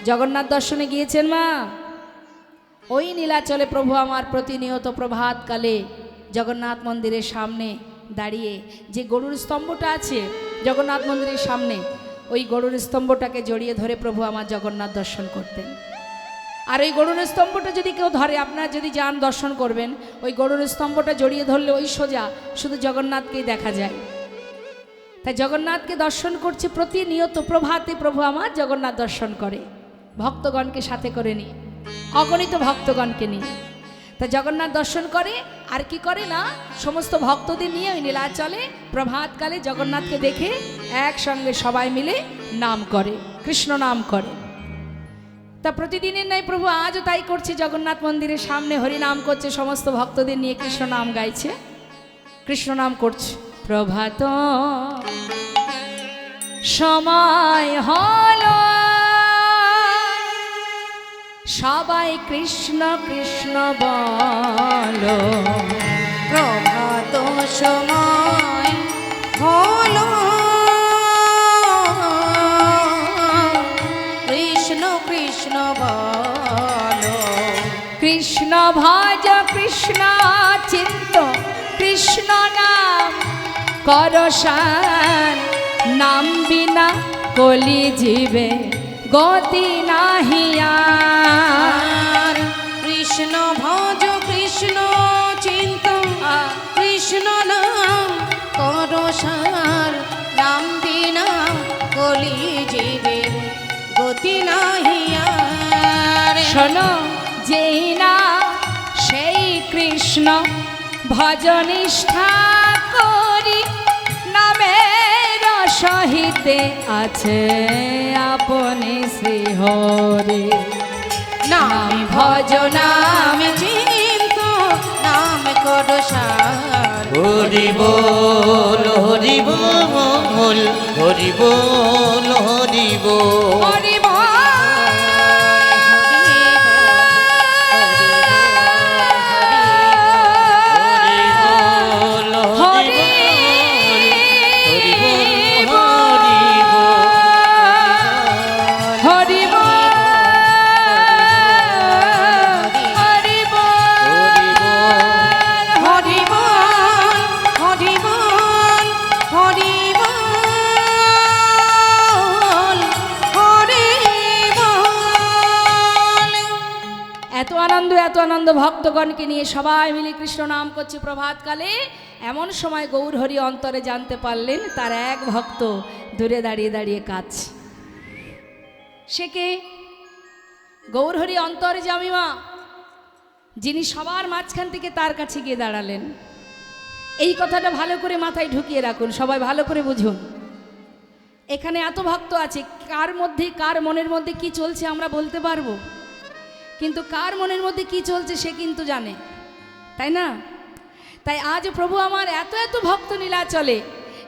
জগন্নাথ দর্শনে গিয়েছেন মা? ওই নীলাচলে প্রভু আমার প্রতিনিয়ত প্রভাতকালে জগন্নাথ মন্দিরের সামনে দাঁড়িয়ে যে গরুর স্তম্ভটা আছে জগন্নাথ মন্দিরের সামনে, ওই গরুর স্তম্ভটাকে জড়িয়ে ধরে প্রভু আমার জগন্নাথ দর্শন করতেন। আর ওই গরুর স্তম্ভটা যদি কেউ ধরে, আপনারা যদি যান দর্শন করবেন, ওই গরুর স্তম্ভটা জড়িয়ে ধরলে ওই সোজা শুধু জগন্নাথকেই দেখা যায়। তাই জগন্নাথকে দর্শন করছে প্রতিনিয়ত প্রভাতে প্রভু আমার জগন্নাথ দর্শন করে ভক্তগণকে সাথে করে নিয়ে, অগণিত ভক্তগণকে নিয়ে। তা জগন্নাথ দর্শন করে আর কি করে না, সমস্ত ভক্তদের নিয়ে ওই নীলাচলে প্রভাতকালে জগন্নাথকে দেখে একসঙ্গে সবাই মিলে নাম করে, কৃষ্ণ নাম করে। তা প্রতিদিনের নাই প্রভু আজও তাই করছে, জগন্নাথ মন্দিরের সামনে হরিনাম করছে, সমস্ত ভক্তদের নিয়ে কৃষ্ণ নাম গাইছে, কৃষ্ণ নাম করছে। প্রভাত সময় হলো সবাই কৃষ্ণ কৃষ্ণ বলো। প্রভাত সময় হলো কৃষ্ণ কৃষ্ণ বলো। কৃষ্ণ ভজ কৃষ্ণ চিত্ত কৃষ্ণ নাম করসান, নাম বিনা কলি জীবে গতি নাহিয়ার। কৃষ্ণ ভজ কৃষ্ণ চিন্ত কৃষ্ণ নাম করসার, নাম বিনা কলি জীবে গতি নাহিয়ার। শোনো যেই না সেই কৃষ্ণ ভজনিষ্ঠা করি, নামের সহিতে আছে আপনি শ্রীহরি। নাম ভজ নাম চিন্ত নাম করসার। হরি বল হরি বল হরি বল হরি বল। হরি এত আনন্দ ভক্তগণকে নিয়ে সবাই মিলে কৃষ্ণ নাম করছে প্রভাতকালে। এমন সময় গৌরহরি অন্তরে জানতে পারলেন তার এক ভক্ত দূরে দাঁড়িয়ে দাঁড়িয়ে কাঁদছে। সে কে? গৌরহরি অন্তরে জামিমা, যিনি সবার মাঝখান থেকে তার কাছে গিয়ে দাঁড়ালেন। এই কথাটা ভালো করে মাথায় ঢুকিয়ে রাখুন, সবাই ভালো করে বুঝুন। এখানে এত ভক্ত আছে, কার মধ্যে কার মনের মধ্যে কি চলছে আমরা বলতে পারবো, কিন্তু কার মনের মধ্যে কি চলছে সে কিন্তু জানে, তাই না? তাই আজ প্রভু আমার এত এত ভক্ত নীলাচলে,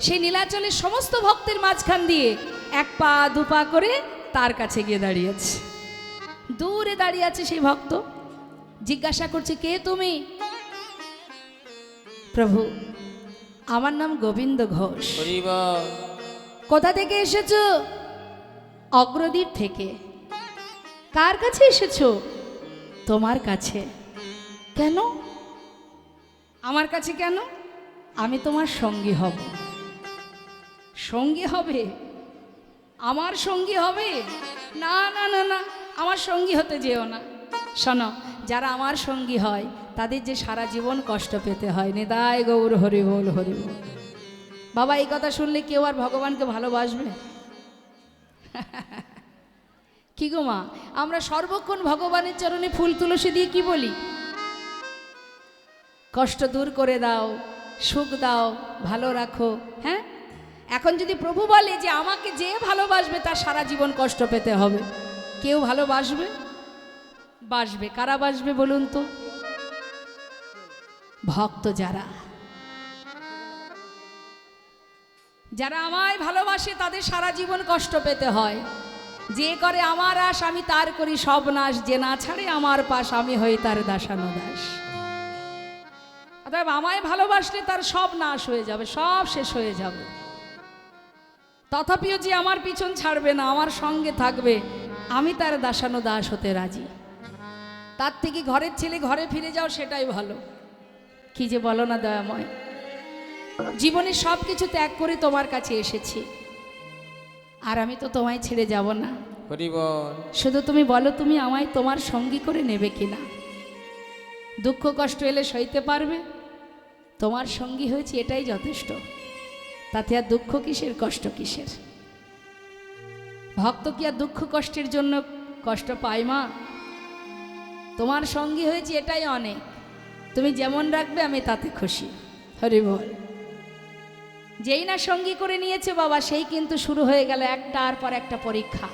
সেই নীলাচলের সমস্ত ভক্তের মাঝখান দিয়ে এক পা দু পা করে তার কাছে গিয়ে দাঁড়িয়েছে। দূরে দাঁড়িয়ে আছে সেই ভক্ত, জিজ্ঞাসা করছে কে তুমি? প্রভু, আমার নাম গোবিন্দ ঘোষ। হরি বল। কোথা থেকে এসেছো? অগ্রদ্বীপ থেকে। কার কাছে এসেছো? তোমার কাছে। কেন? আমার কাছে কেন? আমি তোমার সঙ্গী হব। সঙ্গী হবে? আমার সঙ্গী হবে? না না না না, আমার সঙ্গী হতে যেও না। শোনো, যারা আমার সঙ্গী হয় তাদের যে সারা জীবন কষ্ট পেতে হয়। নিতাই গৌর হরি বল, হরি বল। বাবা, এই কথা শুনলে কেউ আর ভগবানকে ভালোবাসবে? কি গো মা, আমরা সর্বক্ষণ ভগবানের চরণে ফুল তুলসী দিয়ে কি বলি? কষ্ট দূর করে দাও, সুখ দাও, ভালো রাখো। হ্যাঁ, এখন যদি প্রভু বলে যে আমাকে যে ভালোবাসবে তার সারা জীবন কষ্ট পেতে হবে, কেউ ভালোবাসবে? বাসবে। কারা বাসবে বলুন তো? ভক্ত যারা, যারা আমায় ভালোবাসে তাদের সারা জীবন কষ্ট পেতে হয়। যে করে আমার আশ আমি তার করি সব নাশ, যে না ছাড়ে আমার পাশ আমি হই তার দাসানুদাস। অতএব আমায় ভালোবাসলে তার সব নাশ হয়ে যাবে, সব শেষ হয়ে যাবে। তথাপিও যে আমার পিছন ছাড়বে না, আমার সঙ্গে থাকবে, আমি তার দাসানুদাস হতে রাজি। তার থেকে ঘরের ছেলে ঘরে ফিরে যাও, সেটাই ভালো। কি যে বলো না দয়াময়। জীবনে সব কিছু ত্যাগ করে তোমার কাছে এসেছি, আর আমি তো তোমায় ছেড়ে যাব না। হরি বল। শুধু তুমি বলো, তুমি আমায় তোমার সঙ্গী করে নেবে কিনা? দুঃখ কষ্ট এলে সইতে পারবে? তোমার সঙ্গী হয়েছি, এটাই যথেষ্ট। তাতে আর দুঃখ কিসের, কষ্ট কিসের? ভক্ত কি আর দুঃখ কষ্টের জন্য কষ্ট পায় মা? তোমার সঙ্গী হয়েছি, এটাই অনেক। তুমি যেমন রাখবে আমি তাতে খুশি। হরি বল। যেই না সঙ্গী করে নিয়েছে বাবা, সেই কিন্তু শুরু হয়ে গেল একটার পর একটা পরীক্ষা।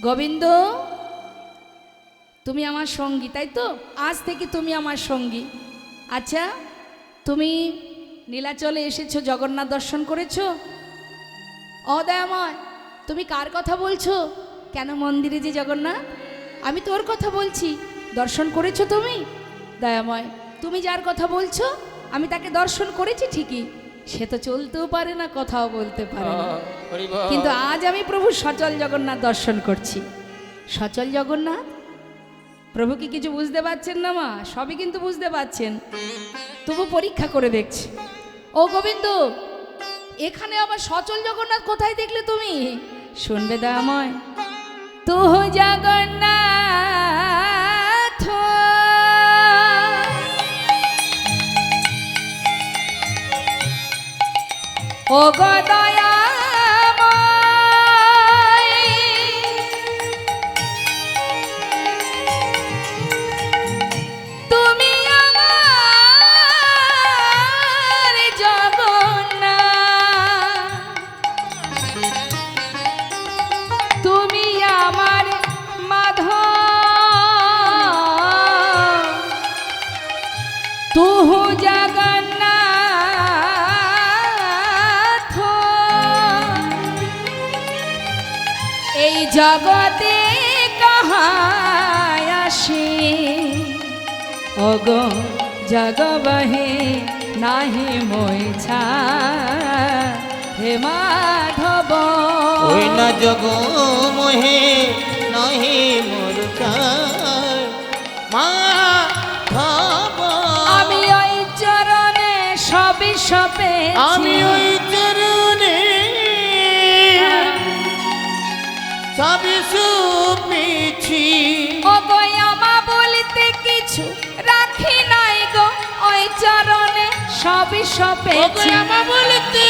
গোবিন্দ, তুমি আমার সঙ্গী, তাই তো? আজ থেকে তুমি আমার সঙ্গী। আচ্ছা, তুমি নীলাচলে এসেছো, জগন্নাথ দর্শন করেছো? অদয়াময়, তুমি কার কথা বলছো? কেন মন্দিরে যে জগন্নাথ, আমি তোর কথা বলছি। দর্শন করেছো তুমি? দয়াময়, তুমি যার কথা বলছো আমি তাকে দর্শন করেছি ঠিকই, সে তো চলতেও পারে না, কথাও বলতে পারে না, হরি বল। কিন্তু আজ আমি প্রভু সচল জগন্নাথ দর্শন করছি। সচল জগন্নাথ, প্রভু কি কিছু বুঝতে পারছেন না মা? সবই কিন্তু বুঝতে পারছেন, তবু পরীক্ষা করে দেখছি। ও গোবিন্দ, এখানে আবার সচল জগন্নাথ কোথায় দেখলে তুমি? শুনবে দয়াময়। তু জগন্নাথ ও গো দয়াময়, তুমি আমার জগন্নাথ, তুমি আমার মাধব, তুহু জগন্নাথ এই জগতে কাহায় আসি, ওগো জগবহে নাহি মোইছা, হে মাধব। ওই না জগ মোহে নহি মোর প্রাণ, মাধব। আমি ওই চরণে সবই সপে, আমি ওই চরণে সবই সুপেছি। ও গো আমা বলিতে কিছু রাখি নাই গো, ওই চরণে সবই সপেছি। আমা বলতে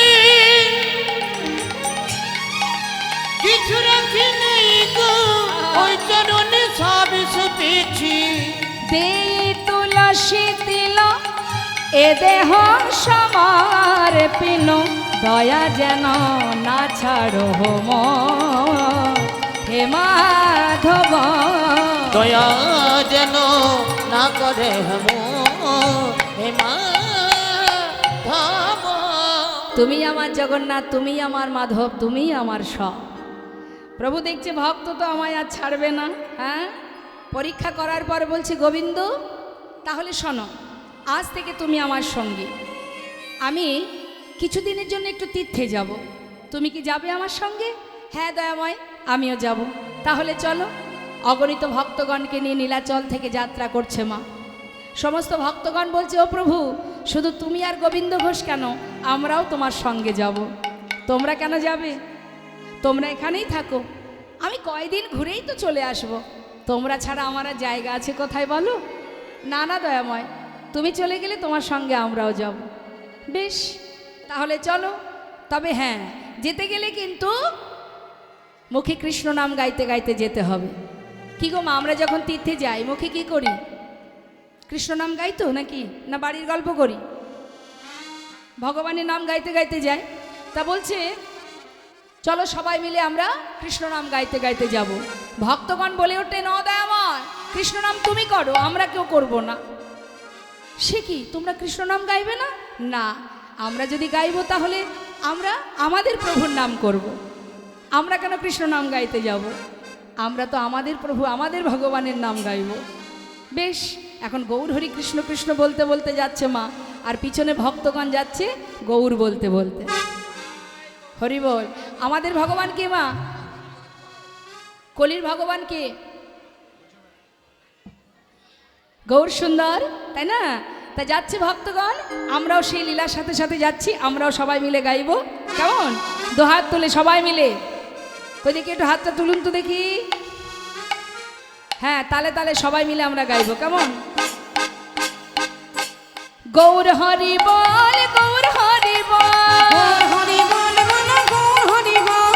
কিছু রাখি নেই গো, ওই চরণে সবই সুপেছি। দেই তুলসী তিল এ দেহ সমার পিন, দয়া যেন না ছাড়ো মন, হে মাধব। দয়া যেন না করে হেম, হে মাধব। তুমি আমার জগন্নাথ, তুমি আমার মাধব, তুমি আমার সব। প্রভু দেখছে ভক্ত তো আমায় আর ছাড়বে না। হ্যাঁ, পরীক্ষা করার পর বলছে গোবিন্দ, তাহলে শোনো, আজ থেকে তুমি আমার সঙ্গী। আমি কিছুদিনের জন্য একটু তীর্থে যাব, তুমি কি যাবে আমার সঙ্গে? হ্যাঁ দয়াময়, আমিও যাব। তাহলে চলো। অগণিত ভক্তগণকে নিয়ে নীলাচল থেকে যাত্রা করছে মা। সমস্ত ভক্তগণ বলছে, ও প্রভু, শুধু তুমি আর গোবিন্দ ঘোষ কেন, আমরাও তোমার সঙ্গে যাব। তোমরা কেন যাবে? তোমরা এখানেই থাকো, আমি কয়দিন ঘুরেই তো চলে আসব। তোমরা ছাড়া আমার আর জায়গা আছে কোথায় বলো? না না দয়াময়, তুমি চলে গেলে তোমার সঙ্গে আমরাও যাব। বেশ, তাহলে চলো। তবে হ্যাঁ, যেতে গেলে কিন্তু মুখে কৃষ্ণ নাম গাইতে গাইতে যেতে হবে। কি গো মা, আমরা যখন তীর্থে যাই মুখে কি করি? কৃষ্ণ নাম গাইতো নাকি, না বাড়ির গল্প করি? ভগবানের নাম গাইতে গাইতে যাই। তা বলছে চলো সবাই মিলে আমরা কৃষ্ণ নাম গাইতে গাইতে যাব। ভক্তগণ বলে ওঠে, ন দয়াময়, কৃষ্ণ নাম তুমি করো, আমরা কেউ করব না। সে কি, তোমরা কৃষ্ণ নাম গাইবে না? না, আমরা যদি গাইবো তাহলে আমরা আমাদের প্রভুর নাম করব। আমরা কেন কৃষ্ণ নাম গাইতে যাব? আমরা তো আমাদের প্রভু, আমাদের ভগবানের নাম গাইব। বেশ, এখন গৌর হরি কৃষ্ণ কৃষ্ণ বলতে বলতে যাচ্ছে মা, আর পিছনে ভক্তগণ যাচ্ছে গৌর বলতে বলতে। হরি বল। আমাদের ভগবান কে মা? কলির ভগবান কে? গৌর সুন্দর, তাই না? তা যাচ্ছে ভক্তগণ, আমরাও সেই লীলার সাথে সাথে যাচ্ছি, আমরাও সবাই মিলে গাইব। কেমন? দুহাত তুলে সবাই মিলে, কই দেখি একটু হাতটা তুলুন তো দেখি। হ্যাঁ, তালে তালে সবাই মিলে আমরা গাইব। কেমন? গৌর হরি বল, গৌর হরি বল, হরি বল বলো গৌর হরি বল।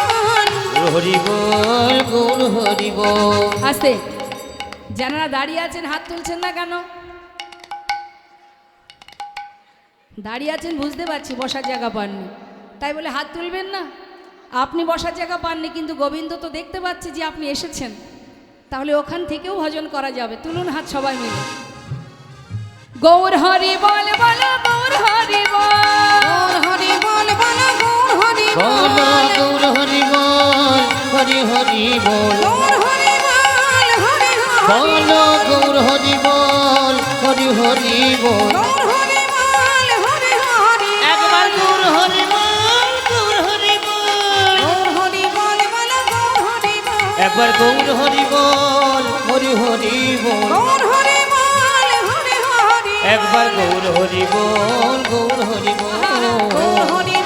হরি বল, গৌর হরি বল। আস্তে। যারা দাঁড়িয়ে আছেন হাত তুলছেন না কেন? দাঁড়িয়ে আছেন বুঝতে পারছি, বসার জায়গা পাননি, তাই বলে হাত তুলবেন না? আপনি বসার জায়গা পাননি, কিন্তু গোবিন্দ তো দেখতে পাচ্ছে যে আপনি এসেছেন, তাহলে ওখান থেকেও ভজন করা যাবে। তুলুন হাত সবাই মিলে। গৌর হরি বল বলো, গৌর হরি বল, গৌর হরি বল বলো গৌর হরি বল, বল। গৌর হরি বল, হরি হরি বল। গৌর হরি বল, হরি হরি বল, গৌর হরি বল, হরি হরি বল। গৌর হরি বল, হরি হরি একবার গৌর হরি বল, গৌর হরি বল। গৌর হরি বল বলো গৌর হরি বল। একবার গৌর হরি বল, হরি হরি বল। গৌর হরি বল, হরি হরি একবার গৌর হরি বল, গৌর হরি বল। গৌর হরি